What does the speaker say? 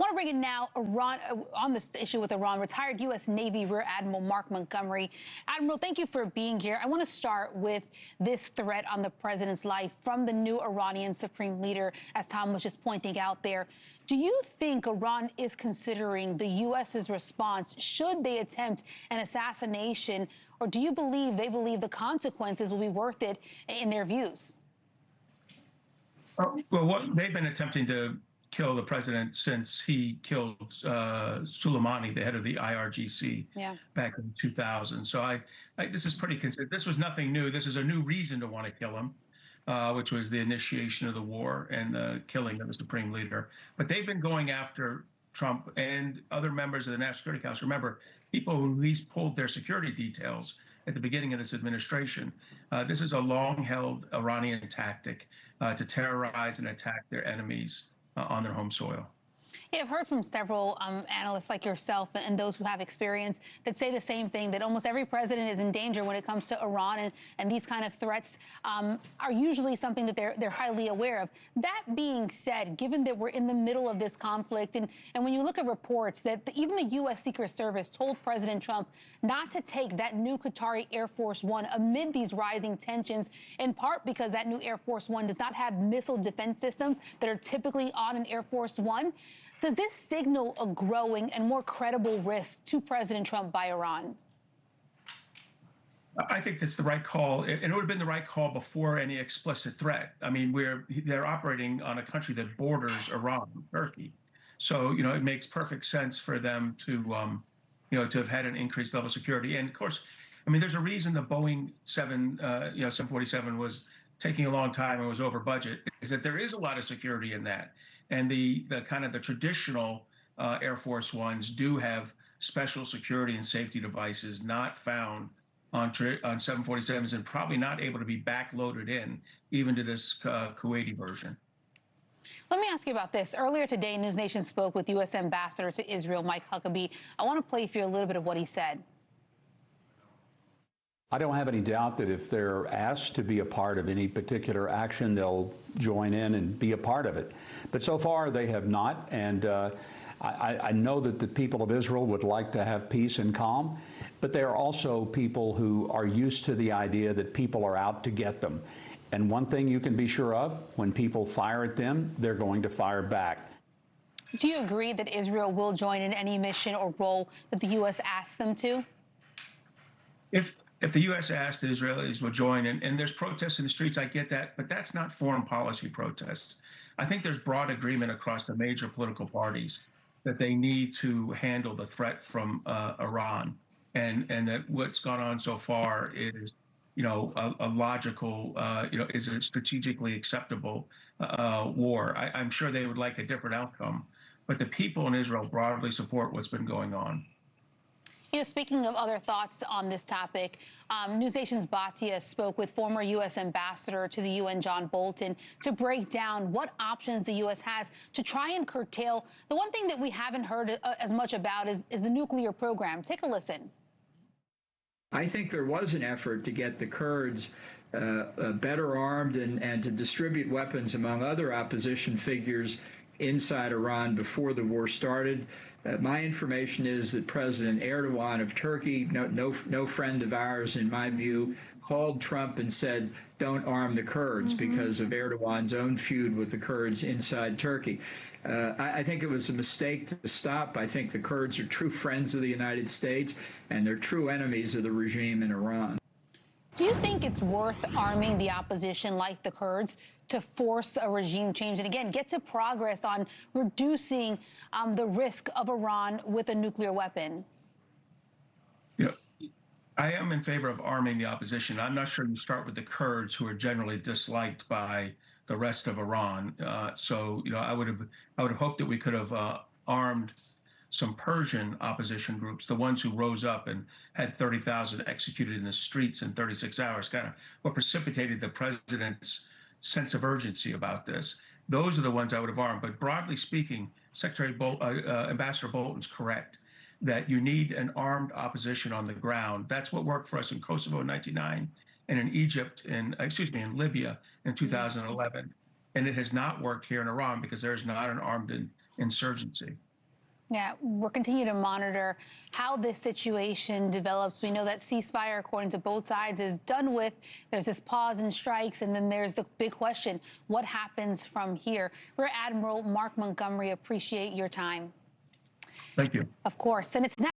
Want to bring in now Iran on this issue with Iran. Retired U.S. Navy Rear Admiral Mark Montgomery. Admiral, thank you for being here. I want to start with this threat on the president's life from the new Iranian supreme leader, as Tom was just pointing out there. Do you think Iran is considering the U.S.'s response should they attempt an assassination, or do you believe they believe the consequences will be worth it in their views? Well, they've been attempting to kill the president since he killed Soleimani, the head of the IRGC, back in 2000. So this is pretty consistent. This was nothing new. This is a new reason to want to kill him, which was the initiation of the war and the killing of the supreme leader. But they've been going after Trump and other members of the National Security Council. Remember, people who at least pulled their security details at the beginning of this administration. This is a long-held Iranian tactic to terrorize and attack their enemies on their home soil. Yeah, I've heard from several analysts like yourself and those who have experience that say the same thing, that almost every president is in danger when it comes to Iran, and these kind of threats are usually something that they're highly aware of. That being said, given that we're in the middle of this conflict, and when you look at reports that even the U.S. Secret Service told President Trump not to take that new Qatari Air Force One amid these rising tensions, in part because that new Air Force One does not have missile defense systems that are typically on an Air Force One. Does this signal a growing and more credible risk to President Trump by Iran? I think that's the right call, and it would have been the right call before any explicit threat. I mean, they're operating on a country that borders Iran, Turkey. So, it makes perfect sense for them to, to have had an increased level of security. And of course, I mean, there's a reason the Boeing 747 was taking a long time and was over budget, is that there is a lot of security in that. And the kind of the traditional Air Force Ones do have special security and safety devices not found on 747s, and probably not able to be backloaded in even to this Kuwaiti version. Let me ask you about this. Earlier today, NewsNation spoke with U.S. Ambassador to Israel, Mike Huckabee. I want to play for you a little bit of what he said. I don't have any doubt that if they're asked to be a part of any particular action, they'll join in and be a part of it. But so far, they have not. And I know that the people of Israel would like to have peace and calm, but they are also people who are used to the idea that people are out to get them. And one thing you can be sure of, when people fire at them, they're going to fire back. Do you agree that Israel will join in any mission or role that the U.S. asks them to? If the U.S. asked, the Israelis would join, and there's protests in the streets, I get that, but that's not foreign policy protests. I think there's broad agreement across the major political parties that they need to handle the threat from Iran, and that what's gone on so far is, a logical, is a strategically acceptable war. I'm sure they would like a different outcome, but the people in Israel broadly support what's been going on. Speaking of other thoughts on this topic, NewsNation's Batia spoke with former U.S. Ambassador to the UN, John Bolton, to break down what options the U.S. has to try and curtail the one thing that we haven't heard as much about is the nuclear program. Take a listen. I think there was an effort to get the Kurds better armed and to distribute weapons among other opposition figures inside Iran before the war started. My information is that President Erdogan of Turkey, no friend of ours in my view, called Trump and said, don't arm the Kurds because of Erdogan's own feud with the Kurds inside Turkey. I think it was a mistake to stop. I think the Kurds are true friends of the United States, and they're true enemies of the regime in Iran. Do you think it's worth arming the opposition like the Kurds to force a regime change and, again, get to progress on reducing the risk of Iran with a nuclear weapon? I am in favor of arming the opposition. I'm not sure you start with the Kurds, who are generally disliked by the rest of Iran. I would have hoped that we could have armed some Persian opposition groups, the ones who rose up and had 30,000 executed in the streets in 36 hours, kind of what precipitated the president's sense of urgency about this. Those are the ones I would have armed. But broadly speaking, Ambassador Bolton's correct that you need an armed opposition on the ground. That's what worked for us in Kosovo in 1999 and in Egypt, in Libya in 2011. And it has not worked here in Iran because there is not an armed insurgency. Yeah, we'll continue to monitor how this situation develops. We know that ceasefire, according to both sides, is done with. There's this pause in strikes, and then there's the big question, what happens from here? Rear Admiral Mark Montgomery, appreciate your time. Thank you. Of course, and it's now